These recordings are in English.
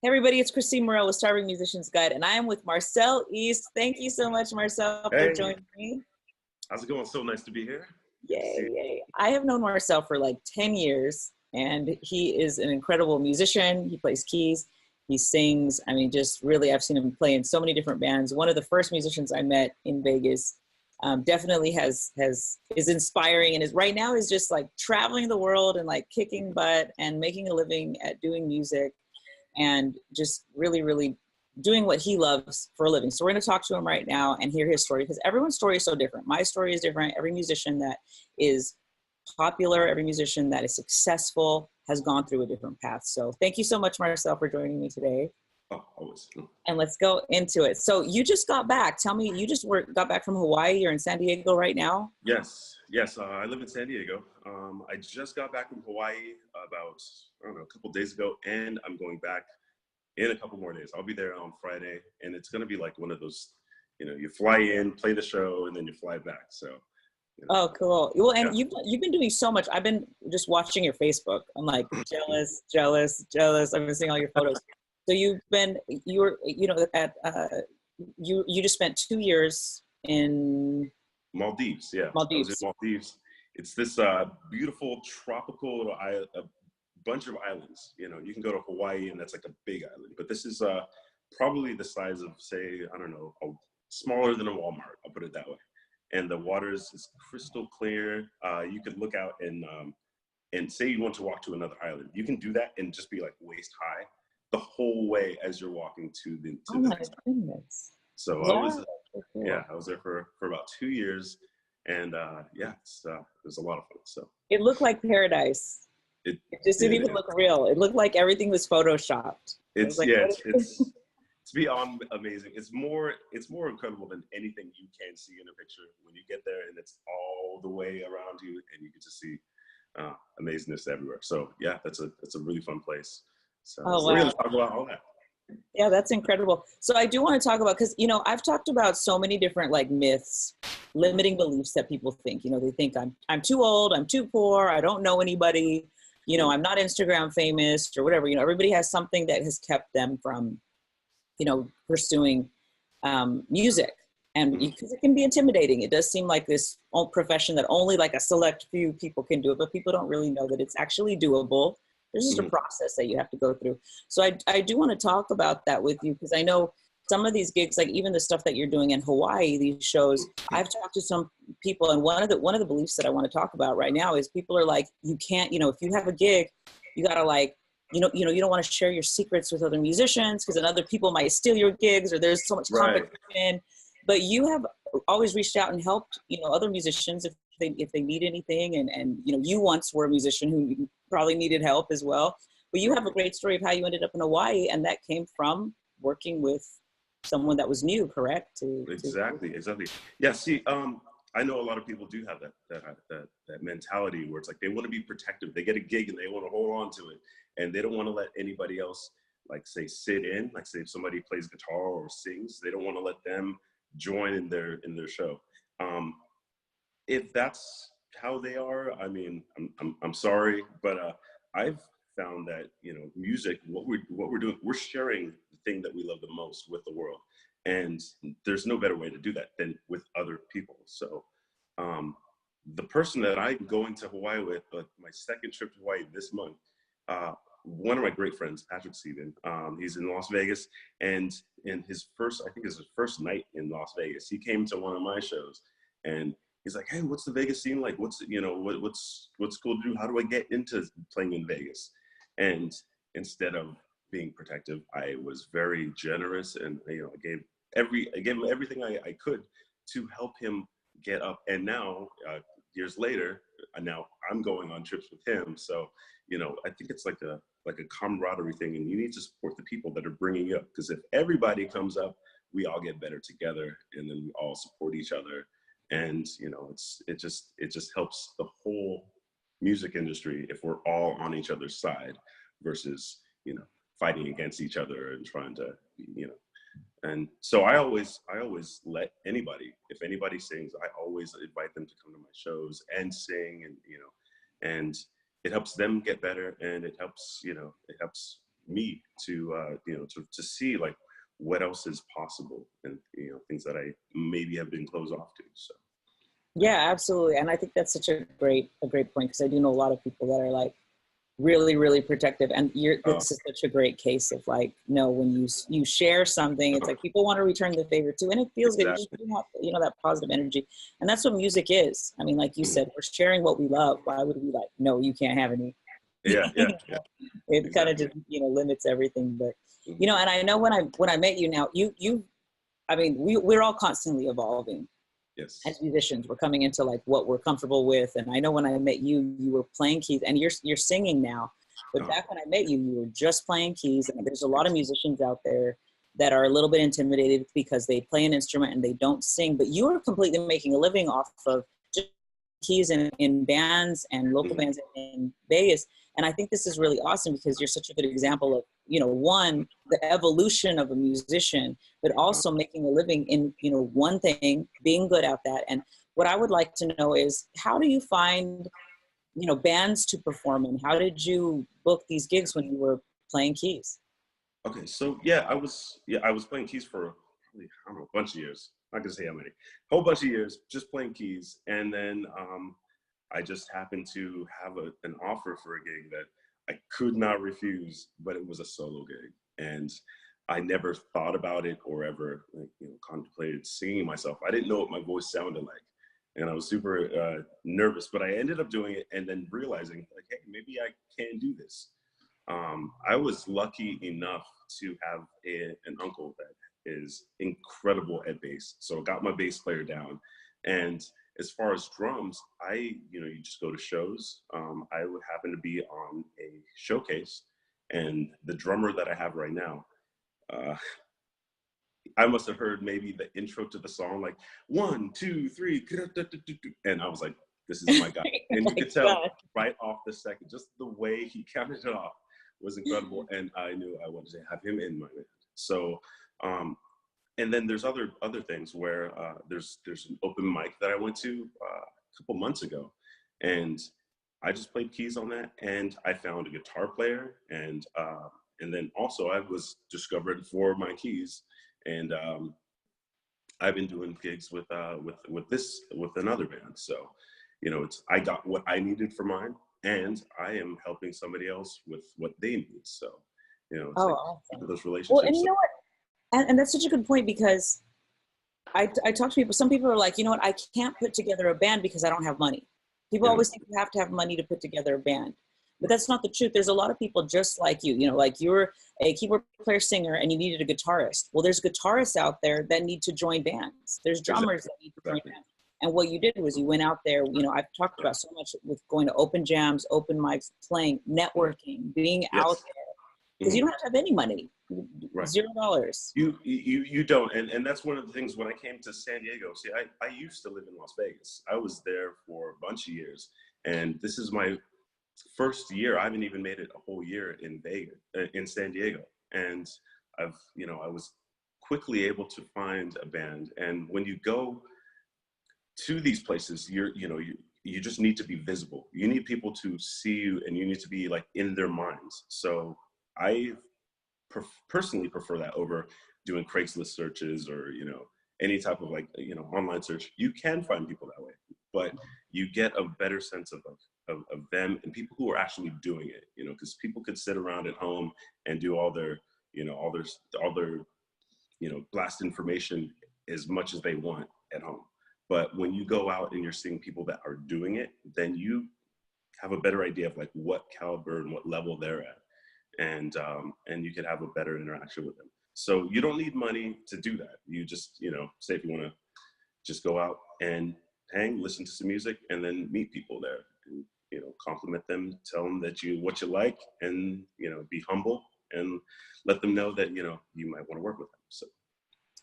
Hey everybody, it's Kristine Mirelle with Starving Musicians Guide, and I am with Marcel East. Thank you so much, Marcel, for Hey, joining me. how's it going? So nice to be here. Good to see Yay, you. yay. I have known Marcel for like 10 years, and he is an incredible musician. He plays keys, he sings. I mean, just really, I've seen him play in so many different bands. One of the first musicians I met in Vegas. Definitely is inspiring, and is right now is just like traveling the world and like kicking butt and making a living at doing music and just really, really doing what he loves for a living. So we're going to talk to him right now and hear his story, because everyone's story is so different. My story is different. Every musician that is popular, every musician that is successful has gone through a different path. So thank you so much, Marcel, for joining me today. Oh, always. And let's go into it. So you just got back. Tell me, you just got back from Hawaii. You're in San Diego right now? Yes. I live in San Diego. I just got back from Hawaii about, I don't know, a couple days ago, and I'm going back in a couple more days. I'll be there on Friday, and it's going to be like one of those, you fly in, play the show, and then you fly back. So, Oh, cool. Well, and yeah. you've been doing so much. I've been just watching your Facebook. I'm like jealous, jealous, jealous. I've been seeing all your photos. So you were, at you just spent 2 years in Maldives. Yeah, I was in Maldives. Maldives. It's this beautiful tropical little island, a bunch of islands. You can go to Hawaii, and that's like a big island, but this is probably the size of, say, I don't know, smaller than a Walmart. I'll put it that way. And the water is crystal clear. You could look out and say you want to walk to another island. You can do that and just be like waist high the whole way as you're walking to the Oh my next. goodness. So Wow. Cool. I was there for about 2 years, and it was a lot of fun. So It looked like paradise. it It just didn't did. even look real. It looked like everything was photoshopped. I was It's like, yeah, what it's beyond amazing. It's more incredible than anything you can see in a picture when you get there, and it's all the way around you, and you get to see amazingness everywhere. So yeah, that's a really fun place. So Oh, we're wow. gonna talk about all that. Yeah, that's incredible. So I do want to talk about, because, I've talked about so many different like myths, limiting beliefs that people think. They think I'm too old, I'm too poor, I don't know anybody, I'm not Instagram famous or whatever. Everybody has something that has kept them from, pursuing music. And Mhm. because it can be intimidating, it does seem like this old profession that only like a select few people can do it, but people don't really know that it's actually doable. There's just a Mhm. process that you have to go through. So I do want to talk about that with you, because I know some of these gigs, like even the stuff that you're doing in Hawaii, these shows, I've talked to some people, and one of the beliefs that I want to talk about right now is people are like, you can't, if you have a gig, you gotta like, you don't want to share your secrets with other musicians, because then other people might steal your gigs, or there's so much Right. competition. But you have always reached out and helped, other musicians if they need anything, and you once were a musician who probably needed help as well. But you have a great story of how you ended up in Hawaii, and that came from working with someone that was new, correct? Exactly. Yeah. See, I know a lot of people do have that mentality where it's like they want to be protective. They get a gig and they want to hold on to it, and they don't want to let anybody else, like, say, sit in. Like, say if somebody plays guitar or sings, they don't want to let them join in their show. If that's how they are, I mean, I'm sorry, but I've found that music, what we're doing, we're sharing the thing that we love the most with the world, and there's no better way to do that than with other people. So the person that I'm going to Hawaii with, my second trip to Hawaii this month, one of my great friends, Patrick Steven, he's in Las Vegas, and in his first, I think it's his first night in Las Vegas, he came to one of my shows, and he's like, "Hey, what's the Vegas scene like? What's cool to do? How do I get into playing in Vegas?" And instead of being protective, I was very generous, and I gave him everything I could to help him get up. And now, years later, now I'm going on trips with him. So I think it's like a camaraderie thing, and you need to support the people that are bringing you up, because if everybody comes up, we all get better together, and then we all support each other. And it just helps the whole music industry if we're all on each other's side versus fighting against each other and trying to and so I always let anybody, if anybody sings, I always invite them to come to my shows and sing, and it helps them get better, and it helps me to to see like what else is possible, and things that I maybe have been closed off to. So Yeah, absolutely. And I think that's such a great point, because I do know a lot of people that are like really, really protective. And this is such a great case of like, no, when you share something, it's like people want to return the favor too. And it feels good. You just have, that positive energy. And that's what music is. I mean, like you said, we're sharing what we love. Why would we like, no, you can't have any? Yeah. It kind of just, limits everything. But, and I know when I met you now, I mean, we're all constantly evolving. Yes. As musicians, we're coming into like what we're comfortable with. And I know when I met you, you were playing keys, and you're singing now. But back when I met you, you were just playing keys. And there's a lot of musicians out there that are a little bit intimidated because they play an instrument and they don't sing. But you are completely making a living off of just keys in bands and local bands in Vegas. And I think this is really awesome, because you're such a good example of, one, the evolution of a musician, but also making a living in, one thing, being good at that. And what I would like to know is, how do you find, bands to perform in? How did you book these gigs when you were playing keys? Okay, so I was playing keys for probably, I don't know, a bunch of years. I'm not gonna say how many, a whole bunch of years, just playing keys. And then I just happened to have an offer for a gig that I could not refuse, but it was a solo gig. And I never thought about it or ever contemplated singing myself. I didn't know what my voice sounded like. And I was super nervous, but I ended up doing it, and then realizing like, hey, maybe I can do this. I was lucky enough to have an uncle that is incredible at bass. So I got my bass player down. And as far as drums, you just go to shows. I would happen to be on a showcase, and the drummer that I have right now, I must have heard maybe the intro to the song, like 1, 2, 3, and I was like, this is my guy. And you could tell right off the second, just the way he counted it off was incredible. And I knew I wanted to have him in my band. So, and then there's other things where there's an open mic that I went to a couple months ago, and I just played keys on that, and I found a guitar player, and then also I was discovered for my keys, and I've been doing gigs with another band. So, I got what I needed for mine, and I am helping somebody else with what they need. So, it's awesome. Those relationships. Well, and you know what? And that's such a good point, because I talk to people. Some people are like, what, I can't put together a band because I don't have money. People always think you have to have money to put together a band. But that's not the truth. There's a lot of people just like you, like you're a keyboard player, singer, and you needed a guitarist. Well, there's guitarists out there that need to join bands. There's drummers that need to join bands. And what you did was you went out there, I've talked about so much with going to open jams, open mics, playing, networking, being out there. Because you don't have to have any money, $0. You don't, and that's one of the things when I came to San Diego. See, I used to live in Las Vegas. I was there for a bunch of years, and this is my first year. I haven't even made it a whole year in San Diego, and I was quickly able to find a band. And when you go to these places, you just need to be visible. You need people to see you, and you need to be like in their minds. So I personally prefer that over doing Craigslist searches or, any type of like, online search. You can find people that way, but you get a better sense of them and people who are actually doing it, because people could sit around at home and do all their blast information as much as they want at home. But when you go out and you're seeing people that are doing it, then you have a better idea of like what caliber and what level they're at. And you can have a better interaction with them. So you don't need money to do that. You just, say if you want to just go out and hang, listen to some music, and then meet people there, and, compliment them, tell them what you like, and, be humble and let them know that, you might want to work with them. So.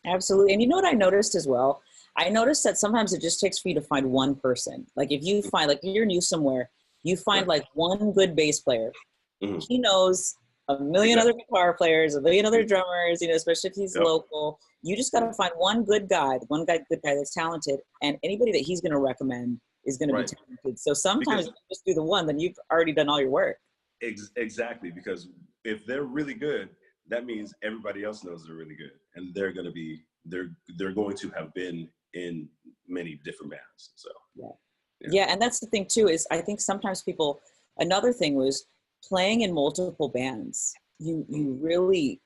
Absolutely. And you know what I noticed as well? I noticed that sometimes it just takes for you to find one person. Like if you find, like you're new somewhere, you find like one good bass player. Mm-hmm. He knows a million other guitar players, a million other drummers, especially if he's local. You just got to find one good guy that's talented, and anybody that he's going to recommend is going to be talented. So sometimes if you just do the one, then you've already done all your work. Exactly, because if they're really good, that means everybody else knows they're really good, and they're going to have been in many different bands. So yeah, and that's the thing too, is I think sometimes people, another thing was playing in multiple bands, you really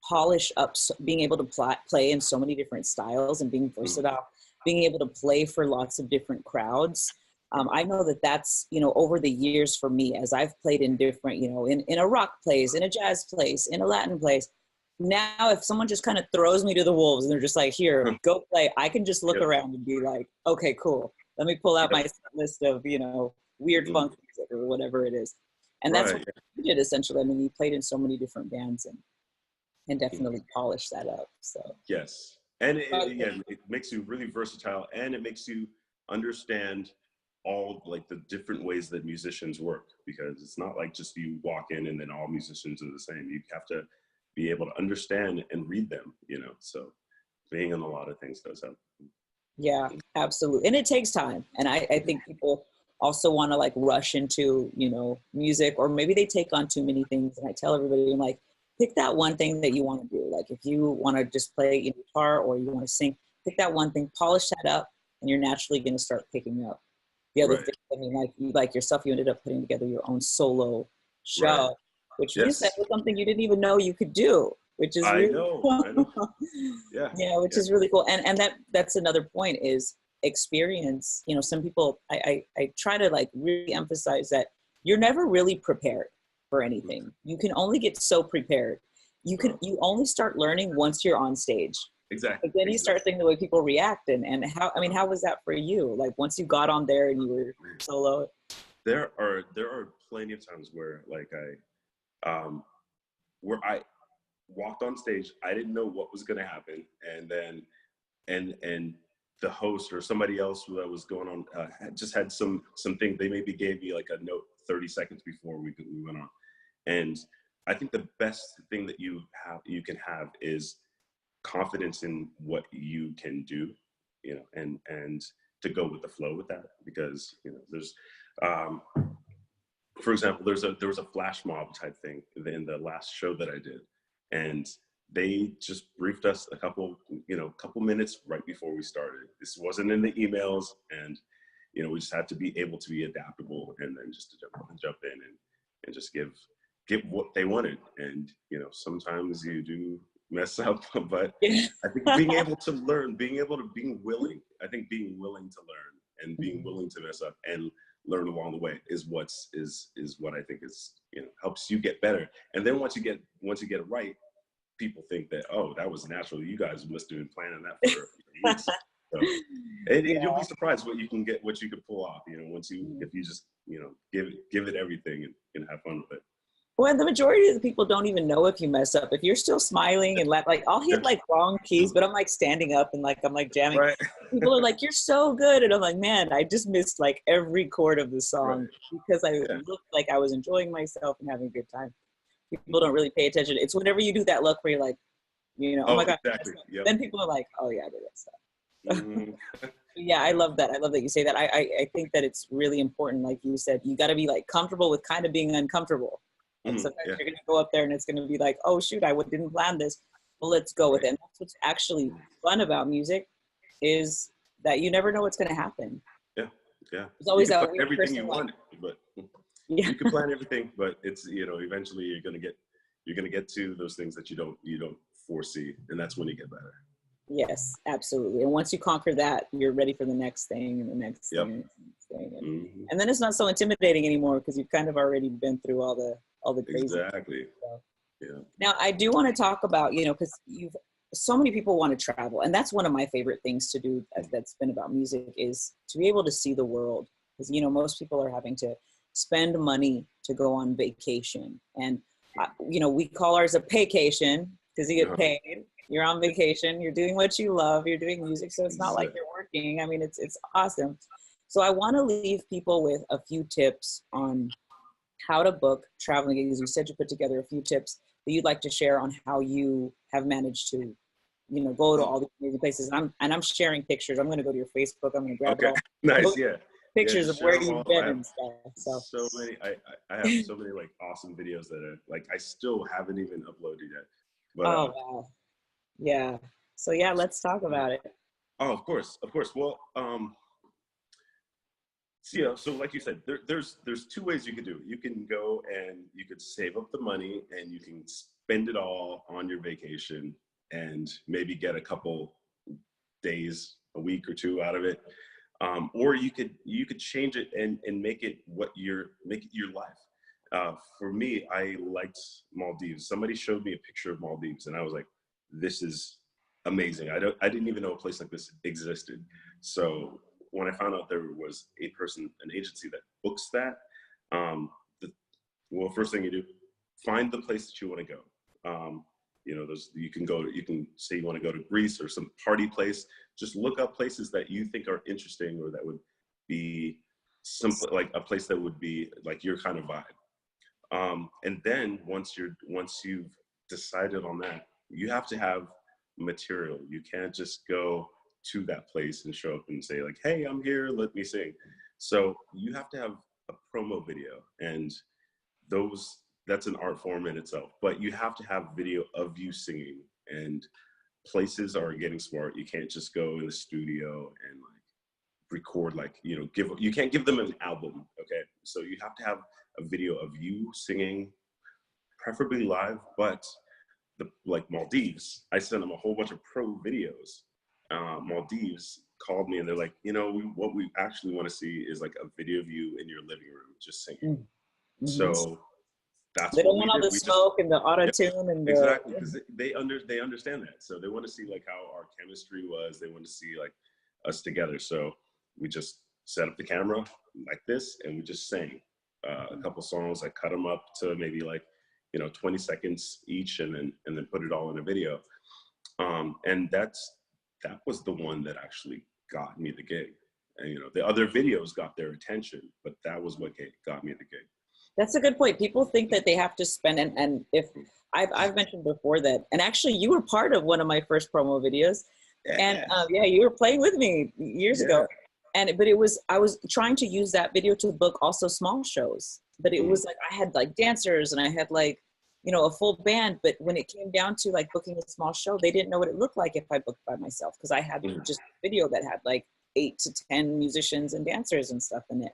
polish up being able to play in so many different styles and being versatile, being able to play for lots of different crowds. I know that that's, over the years for me, as I've played in different, in a rock place, in a jazz place, in a Latin place. Now, if someone just kind of throws me to the wolves and they're just like, here, go play, I can just look around and be like, okay, cool. Let me pull out my list of, weird funk music or whatever it is. And that's what you did essentially. I mean, you played in so many different bands and definitely polished that up. So yes, and it makes you really versatile, and it makes you understand all like the different ways that musicians work, because it's not like just you walk in and then all musicians are the same. You have to be able to understand and read them, so being in a lot of things does help. Yeah, absolutely. And it takes time. And I think people also want to like rush into, music, or maybe they take on too many things. And I tell everybody, I'm like, pick that one thing that you want to do. Like if you want to just play guitar or you want to sing, pick that one thing, polish that up, and you're naturally going to start picking up the other thing. I mean, like yourself, you ended up putting together your own solo show, which you said was something you didn't even know you could do, which is really cool. I know. Yeah, which is really cool. And that's another point is experience. Some people, I try to like really emphasize that you're never really prepared for anything. You can only get so prepared. You only start learning once you're on stage. Exactly. But then you start thinking the way people react and how was that for you? Like once you got on there and you were solo? There are plenty of times where like I walked on stage, I didn't know what was going to happen, and then and the host or somebody else that was going on just had something. They maybe gave me like a note 30 seconds before we went on, and I think the best thing that you can have is confidence in what you can do, and to go with the flow with that, because there's for example, there was a flash mob type thing in the last show that I did, and they just briefed us a couple minutes right before we started. This wasn't in the emails, and we just had to be able to be adaptable, and then just to jump in and just give what they wanted. And sometimes you do mess up, but I think being able to learn, being willing to learn and being willing to mess up and learn along the way is what I think is helps you get better. And then once you get it right, people think that, oh, that was natural. You guys must have been planning that for years. So, and you'll be surprised what you can pull off. If you just give it everything and have fun with it. Well, the majority of the people don't even know if you mess up. If you're still smiling and like I'll hit like wrong keys, but I'm like standing up and like I'm like jamming. Right. People are like, "You're so good," and I'm like, "Man, I just missed like every chord of the song because I looked like I was enjoying myself and having a good time." People don't really pay attention. It's whenever you do that look where you're like, oh my God. Exactly. Yep. Then people are like, "Oh yeah, I did that stuff." Yeah, I love that. I love that you say that. I think that it's really important. Like you said, you got to be like comfortable with kind of being uncomfortable. And sometimes you're going to go up there and it's going to be like, oh, shoot, I didn't plan this. Well, let's go with it. And that's what's actually fun about music is that you never know what's going to happen. Yeah. There's always that weird everything person you want, but you can plan everything, but it's, eventually you're going to get to those things that you don't foresee. And that's when you get better. Yes, absolutely. And once you conquer that, you're ready for the next thing and the next thing. And the next thing. And then it's not so intimidating anymore because you've kind of already been through all the crazy exactly stuff. Yeah. Now I do want to talk about, because so many people want to travel, and that's one of my favorite things to do that's been about music is to be able to see the world, because most people are having to spend money to go on vacation, and we call ours a paycation because you get paid. You're on vacation, you're doing what you love, you're doing music, so it's not like you're working. I mean, it's awesome. So I want to leave people with a few tips on how to book traveling gigs. You said you put together a few tips that you'd like to share on how you have managed to, go to all these amazing places. And I'm sharing pictures. I'm going to go to your Facebook. I'm going to grab it all. Nice, yeah. Yeah, pictures of just share where them all. you've been I have and stuff. So, so many. I have so many like awesome videos that are like I still haven't even uploaded yet. But oh wow, yeah. So yeah, let's talk about it. oh, of course, of course. Well, so, yeah, so like you said, there's two ways you could do it. You can go and you could save up the money and you can spend it all on your vacation and maybe get a couple days, a week or two out of it. Or you could change it and make it make it your life. For me, I liked Maldives. Somebody showed me a picture of Maldives, and I was like, "This is amazing." I didn't even know a place like this existed. So when I found out there was an agency that books that, the, well, first thing you do, find the place that you want to go. You can say you want to go to Greece or some party place. Just look up places that you think are interesting or that would be simple, like a place that would be like your kind of vibe. And then once you've decided on that, you have to have material. You can't just go to that place and show up and say like, "Hey, I'm here, let me sing." So you have to have a promo video, and that's an art form in itself. But you have to have video of you singing, and places are getting smart. You can't just go in the studio and like record you can't give them an album. Okay, so you have to have a video of you singing, preferably live. But like Maldives, I sent them a whole bunch of pro videos. Maldives called me and they're like, what we actually want to see is like a video of you in your living room just singing. Mm-hmm. So that's They what don't we want all did. the We just smoke and the auto Yeah, tune and the. exactly, because they understand that. So they want to see like how our chemistry was. They want to see like us together. So we just set up the camera like this, and we just sang a couple songs. I cut them up to maybe like 20 seconds each, and then put it all in a video. And that was the one that actually got me the gig. And the other videos got their attention, but that was what got me the gig. That's a good point. People think that they have to spend, and if I've mentioned before that, and actually you were part of one of my first promo videos, and yeah, you were playing with me years ago, but I was trying to use that video to book also small shows, but it was like I had like dancers and I had like a full band, but when it came down to like booking a small show, they didn't know what it looked like if I booked by myself, because I had just a video that had like 8 to 10 musicians and dancers and stuff in it.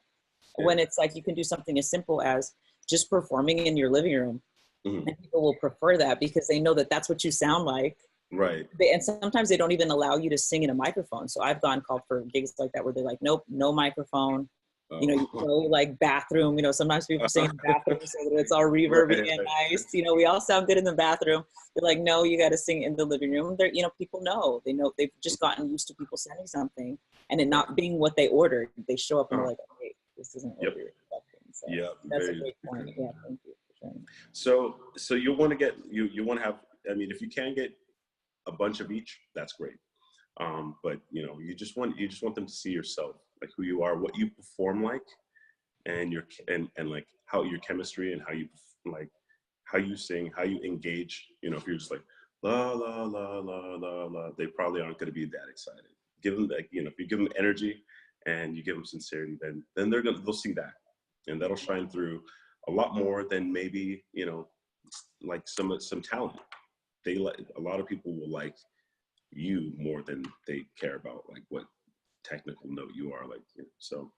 When it's like you can do something as simple as just performing in your living room, and people will prefer that because they know that that's what you sound like. Right. And sometimes they don't even allow you to sing in a microphone. So I've called for gigs like that where they're like, nope, no microphone. You go like bathroom. Sometimes people sing in the bathroom so that it's all reverby and nice. We all sound good in the bathroom. They're like, no, you got to sing in the living room. They're, people know. They know. They've just gotten used to people sending something and it not being what they ordered. They show up and they're like, okay, this isn't what we were expecting. So that's a great point. Yeah, thank you for sharing. So you want to get you want to have. I mean, if you can get a bunch of each, that's great. But you just want them to see yourself, like who you are, what you perform like, and and like how your chemistry and how you sing, how you engage. If you're just like la la la la la la, they probably aren't going to be that excited. Give them if you give them energy and you give them sincerity, then they'll see that, and that'll shine through a lot more than maybe like some talent. A lot of people will like you more than they care about like what technical note you are like. So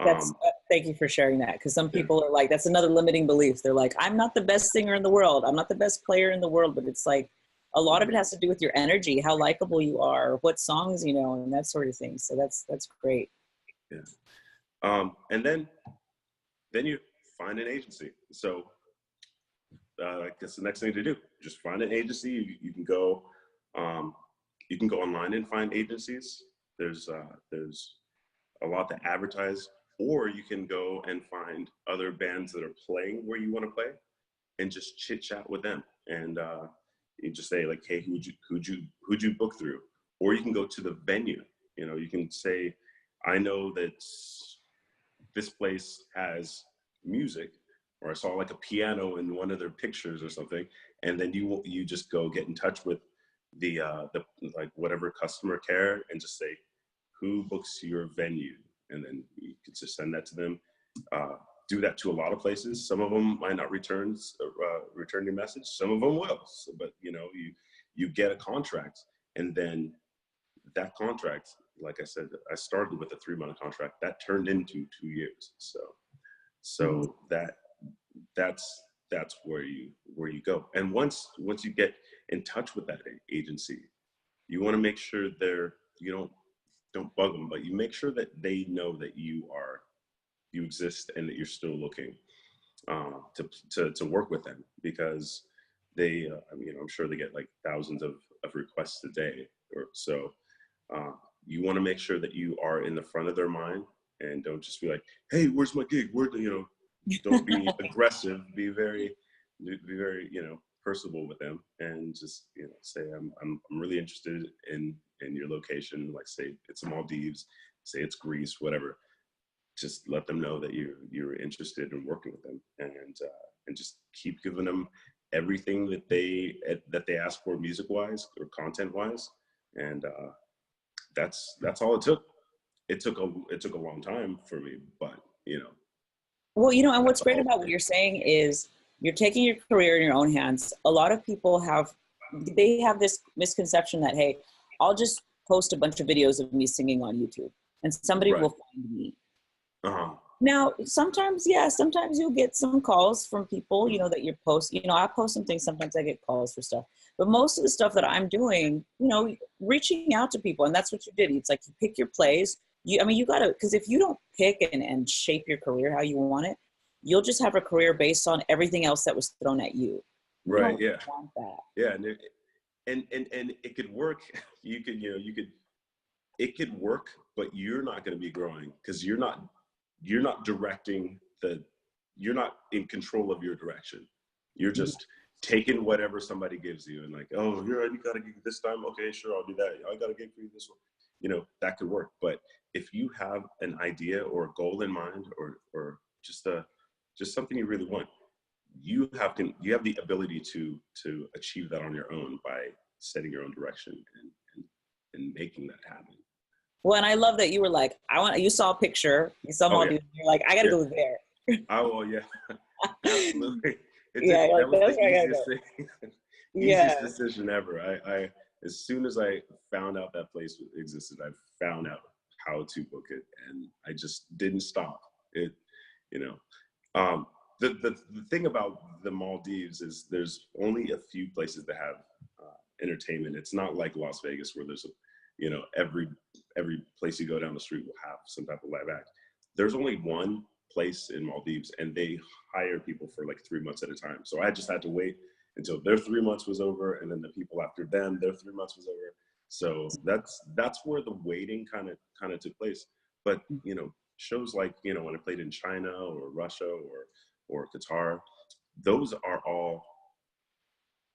that's thank you for sharing that, because some people are like, that's another limiting belief. They're like, I'm not the best singer in the world, I'm not the best player in the world, but it's like a lot of it has to do with your energy, how likable you are, what songs and that sort of thing. So that's great. And then you find an agency. So I guess the next thing to do, just find an agency. You can go online and find agencies. There's a lot to advertise, or you can go and find other bands that are playing where you want to play and just chit chat with them. And you just say like, hey, who'd you book through? Or you can go to the venue. You can say, I know that this place has music, or I saw like a piano in one of their pictures or something, and then you just go get in touch with the like whatever customer care and just say, who books your venue, and then you could just send that to them. Do that to a lot of places. Some of them might not return your message. Some of them will. So, but you get a contract, and then that contract, like I said, I started with a 3-month contract that turned into 2 years. So that's where you go. And once you get in touch with that agency, you want to make sure you don't bug them, but you make sure that they know that you exist and that you're still looking to work with them, because they I'm sure they get like thousands of requests a day or so. You want to make sure that you are in the front of their mind, and don't just be like, hey, where's my gig? Don't be aggressive. Be very personable with them, and just say I'm really interested in your location. Like, say it's Maldives, say it's Greece, whatever. Just let them know that you're interested in working with them, and just keep giving them everything that they ask for, music wise or content wise, and that's all it took. It took a long time for me, but Well, and what's great about what you're saying is you're taking your career in your own hands. A lot of people have this misconception that, hey, I'll just post a bunch of videos of me singing on YouTube and somebody will find me. Now, sometimes you'll get some calls from people, that you're posting. I post some things, sometimes I get calls for stuff. But most of the stuff that I'm doing, reaching out to people, and that's what you did. It's like you pick your plays. You got to, because if you don't pick and shape your career how you want it, you'll just have a career based on everything else that was thrown at you. Right. You don't want that. Yeah. And it could work. It could work, but you're not going to be growing because you're not directing you're not in control of your direction. You're just taking whatever somebody gives you and like, oh, you got a gig this time. Okay, sure. I'll do that. I got a gig for you this one. That could work. But if you have an idea or a goal in mind, or just something you really want, you have the ability to achieve that on your own by setting your own direction and making that happen. Well, and I love that you were like, you saw a picture, you saw Maldives, you're like, I got to go there. Oh, well, yeah, absolutely. That was the easiest decision ever. I as soon as I found out that place existed, I found out how to book it, and I just didn't stop. The thing about the Maldives is there's only a few places that have entertainment. It's not like Las Vegas where there's every place you go down the street will have some type of live act. There's only one place in Maldives, and they hire people for like 3 months at a time. So I just had to wait until their 3 months was over, and then the people after them, their 3 months was over. So that's where the waiting kind of took place. But shows like when I played in China or Russia or Qatar, those are all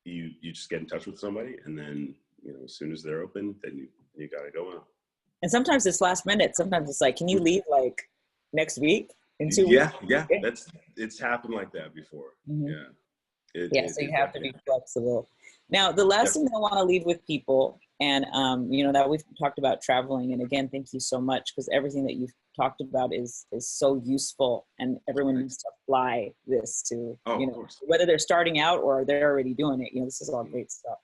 you just get in touch with somebody, and then as soon as they're open, then you got to go on. And sometimes it's last minute. Sometimes it's like, can you leave like next week? In 2 weeks? Yeah. It's happened like that before. Mm-hmm. So you have to be flexible. Now, the last thing I want to leave with people, and that we've talked about traveling, and again, thank you so much, because everything that you've talked about is so useful, and everyone needs to apply this to, whether they're starting out or they're already doing it. This is all great stuff.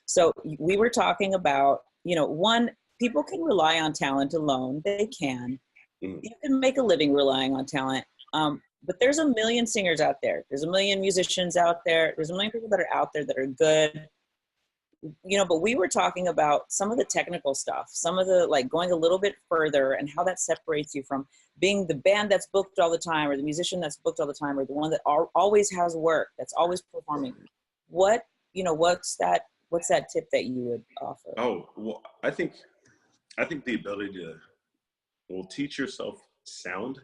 So we were talking about, one, people can rely on talent alone. They can. You can make a living relying on talent. But there's a million singers out there. There's a million musicians out there. There's a million people that are out there that are good. But we were talking about some of the technical stuff, some of the, like, going a little bit further, and how that separates you from being the band that's booked all the time, or the musician that's booked all the time, or the one that always has work, that's always performing. What's that tip that you would offer? Oh, well, I think the ability to, teach yourself sound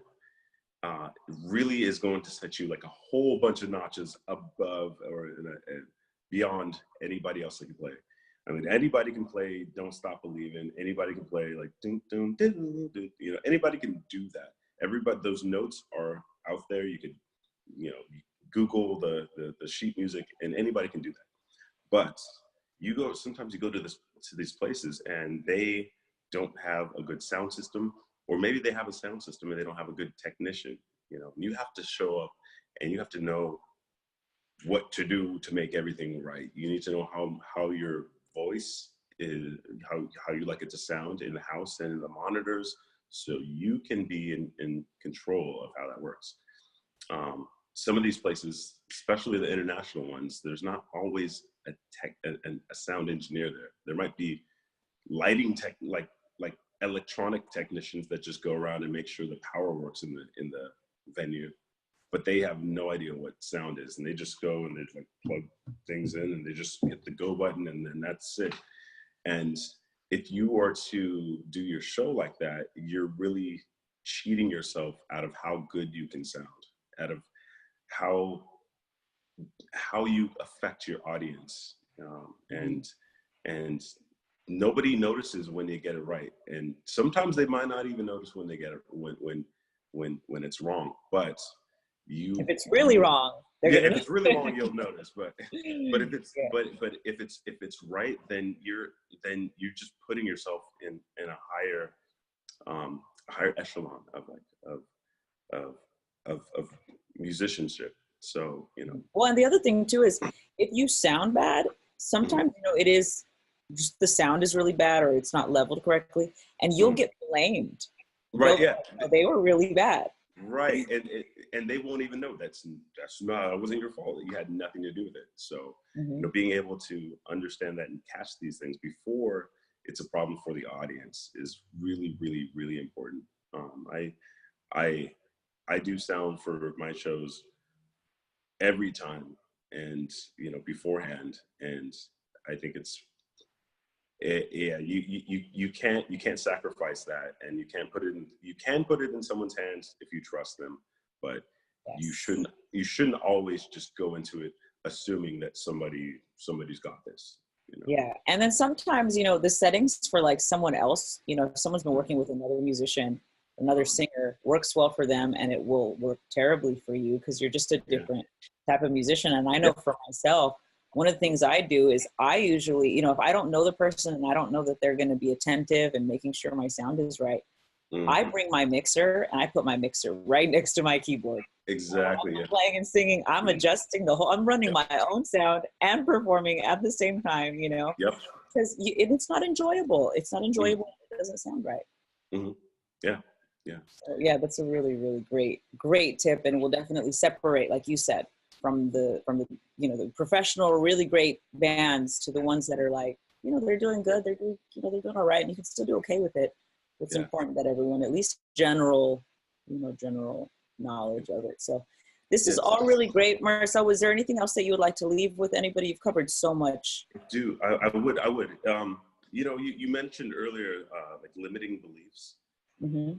really is going to set you like a whole bunch of notches above or beyond anybody else that can play. I mean, anybody can play Don't Stop Believing. Anybody can play like dun, dun, dun, dun, anybody can do that. Everybody, those notes are out there. You could, Google the sheet music, and anybody can do that. But sometimes you go to these places and they don't have a good sound system, or maybe they have a sound system and they don't have a good technician. You know, you have to show up and you have to know what to do to make everything right. You need to know how your voice is, how you like it to sound in the house and in the monitors, so you can be in control of how that works. Some of these places, especially the international ones, there's not always a sound engineer there. There might be lighting tech, like electronic technicians that just go around and make sure the power works in the venue, but they have no idea what sound is, and they just go and they like plug things in and they just hit the go button and then that's it. And if you are to do your show like that, you're really cheating yourself out of how good you can sound, out of how you affect your audience, and nobody notices when they get it right, and sometimes they might not even notice when they get it when it's wrong. But if it's really wrong, if it's really wrong, you'll notice. But if it's if it's right, then you're just putting yourself in a higher echelon of musicianship. So, you know. Well, and the other thing too is, if you sound bad, sometimes it is just the sound is really bad or it's not leveled correctly, and you'll get blamed. Right? Yeah. They were really bad. Right, and they won't even know that's not, it wasn't your fault. You had nothing to do with it. So, you know, being able to understand that and catch these things before it's a problem for the audience is really, really, really important. I do sound for my shows every time, and you know, beforehand, and I think you can't sacrifice that, and you can put it in someone's hands if you trust them, but you shouldn't always just go into it assuming that somebody's got this, you know? Yeah, and then sometimes, you know, the settings for like someone else, you know, if someone's been working with another musician, another singer, works well for them, and it will work terribly for you because you're just a different type of musician. And I know for myself, one of the things I do is I usually, you know, if I don't know the person and I don't know that they're going to be attentive and making sure my sound is right, I bring my mixer and I put my mixer right next to my keyboard. Exactly. I'm playing and singing. I'm adjusting I'm running my own sound and performing at the same time, you know, because it's not enjoyable. It's not enjoyable. It doesn't sound right. Yeah. So, yeah, that's a really, really great tip. And we'll definitely separate, like you said, from the you know, the professional, really great bands to the ones that are like, you know, they're doing good. They're doing all right, and you can still do okay with it. It's important that everyone, at least general knowledge of it. So this is all really great. Marcel, was there anything else that you would like to leave with anybody? You've covered so much. I would. You know, you mentioned earlier, like limiting beliefs.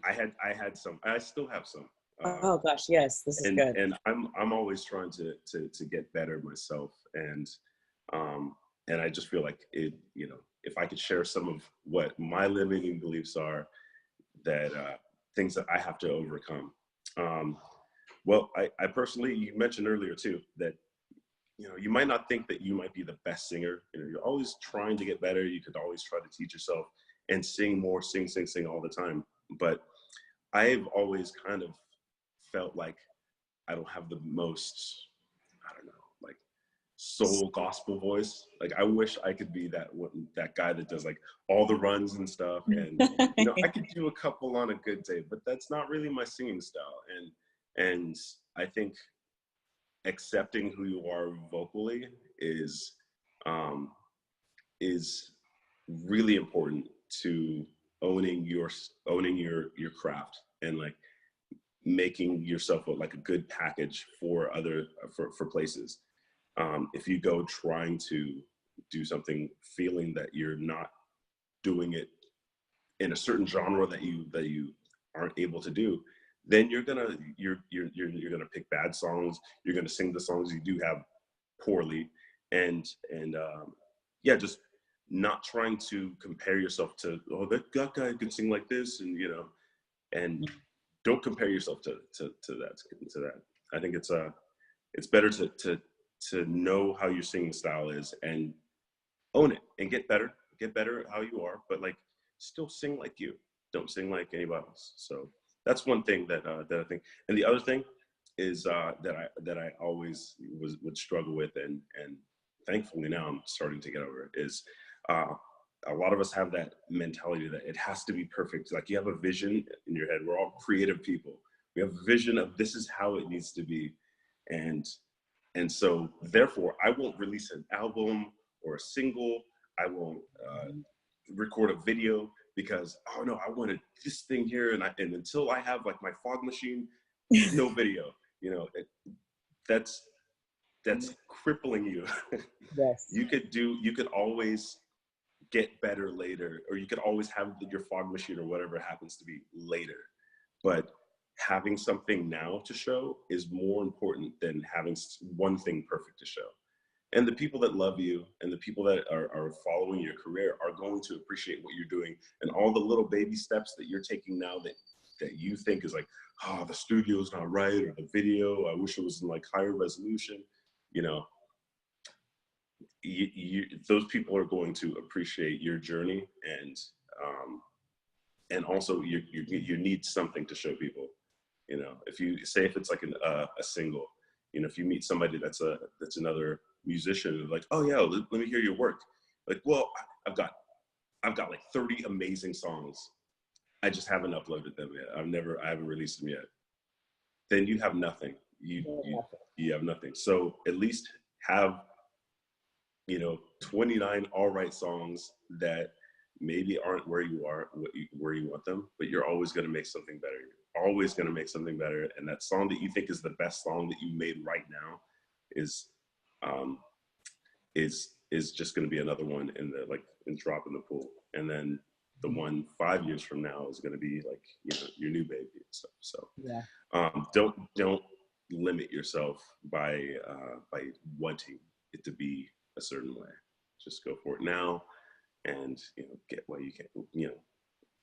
I had some, I still have some. Oh gosh, yes, this is good. And I'm always trying to get better myself. And I just feel like it, you know, if I could share some of what my limiting beliefs are, that things that I have to overcome. Well, I personally, you mentioned earlier too, that, you know, you might not think that you might be the best singer. You know, you're always trying to get better. You could always try to teach yourself and sing more, sing all the time. But I've always kind of felt like I don't have the most, I don't know, like soul gospel voice. Like I wish I could be that guy that does like all the runs and stuff. And you know, I could do a couple on a good day, but that's not really my singing style. And I think accepting who you are vocally is really important to owning your craft, and like making yourself like a good package for places. If you go trying to do something feeling that you're not doing it in a certain genre that you aren't able to do, then you're gonna pick bad songs. You're gonna sing the songs you do have poorly, and just not trying to compare yourself to, oh, that guy can sing like this, and you know, and don't compare yourself to that. I think it's better to know how your singing style is and own it and get better at how you are, but like still sing like you. don't sing like anybody else. So that's one thing that I think. And the other thing is that I always would struggle with, and thankfully now I'm starting to get over it, is a lot of us have that mentality that it has to be perfect. Like, you have a vision in your head. We're all creative people. We have a vision of this is how it needs to be. And so therefore I won't release an album or a single. I won't record a video because, oh no, I wanted this thing here. And until I have like my fog machine, no video, you know, that's crippling you. Yes. You could always get better later, or you could always have your fog machine or whatever it happens to be later. But having something now to show is more important than having one thing perfect to show. And the people that love you and the people that are following your career are going to appreciate what you're doing, and all the little baby steps that you're taking now that you think is like, oh, the studio's not right, or the video, I wish it was in like higher resolution, you know. Those people are going to appreciate your journey, and also you need something to show people. You know, if it's like a single, you know, if you meet somebody that's another musician, like, oh yeah, let me hear your work. Like, well, I've got like 30 amazing songs. I just haven't uploaded them yet. I haven't released them yet. Then you have nothing. You have nothing. So at least have, you know, 29 all right songs that maybe aren't where you want them, but you're always going to make something better. You're always going to make something better. And that song that you think is the best song that you made right now is just going to be another one in drop in the pool. And then the one 5 years from now is going to be like, you know, your new baby and stuff. So yeah. Don't limit yourself by wanting it to be a certain way. Just go for it now, and, you know, get what you can, you know,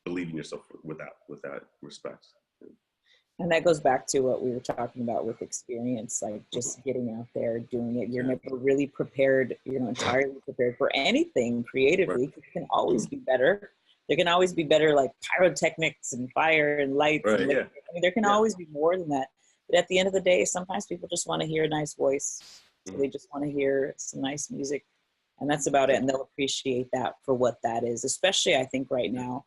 believe in yourself with that respect. And that goes back to what we were talking about with experience, like just getting out there, doing it. You're never really prepared, you know, entirely prepared for anything creatively. Right. It can always be better. There can always be better, like pyrotechnics and fire and lights. Right, and I mean, there can always be more than that. But at the end of the day, sometimes people just want to hear a nice voice. So they just want to hear some nice music, and that's about it. And they'll appreciate that for what that is, especially I think right now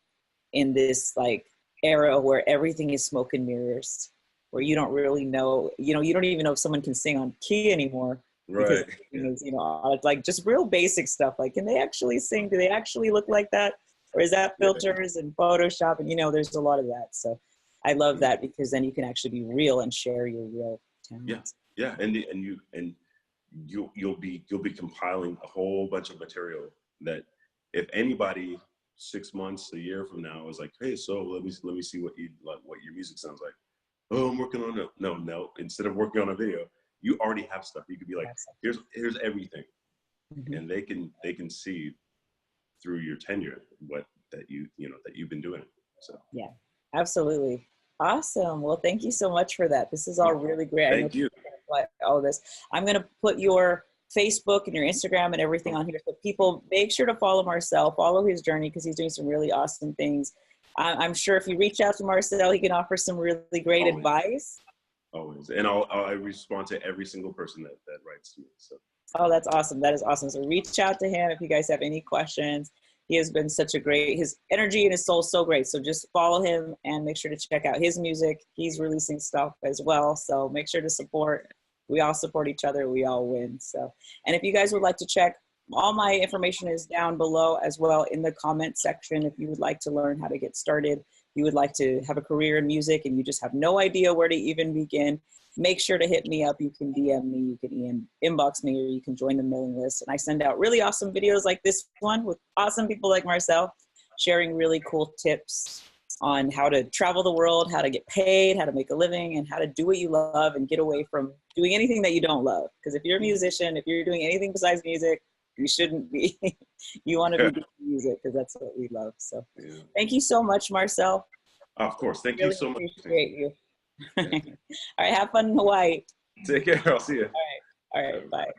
in this like era where everything is smoke and mirrors, where you don't really know, you know, you don't even know if someone can sing on key anymore. Right. Because, you know, like just real basic stuff. Like, can they actually sing? Do they actually look like that? Or is that filters and Photoshop? And, you know, there's a lot of that. So I love that, because then you can actually be real and share your real talent. Yeah. And you'll be compiling a whole bunch of material that if anybody 6 months, a year from now is like, hey, so let me see what your music sounds like. Oh, I'm working on it. No. Instead of working on a video, you already have stuff. You could be like, here's everything, and they can see through your tenure that you've been doing. So yeah, absolutely. Awesome. Well, thank you so much for that. This is all really great. Thank you. All this. I'm going to put your Facebook and your Instagram and everything on here. So people, make sure to follow Marcel, follow his journey, because he's doing some really awesome things. I'm sure if you reach out to Marcel, he can offer some really great advice. Always. And I respond to every single person that writes to me. So. Oh, that's awesome. That is awesome. So reach out to him if you guys have any questions. He has been his energy and his soul is so great. So just follow him and make sure to check out his music. He's releasing stuff as well. So make sure to support. We all support each other. We all win. So, and if you guys would like to check, all my information is down below as well in the comment section. If you would like to learn how to get started, you would like to have a career in music and you just have no idea where to even begin, make sure to hit me up. You can DM me, you can inbox me, or you can join the mailing list. And I send out really awesome videos like this one with awesome people like Marcel, sharing really cool tips on how to travel the world, how to get paid, how to make a living, and how to do what you love and get away from doing anything that you don't love. Because if you're a musician, if you're doing anything besides music, you shouldn't be. You want to be doing music, because that's what we love. So thank you so much, Marcel. Of course. Thank you so much. Appreciate you. All right. Have fun in Hawaii. Take care. I'll see you. All right. Bye.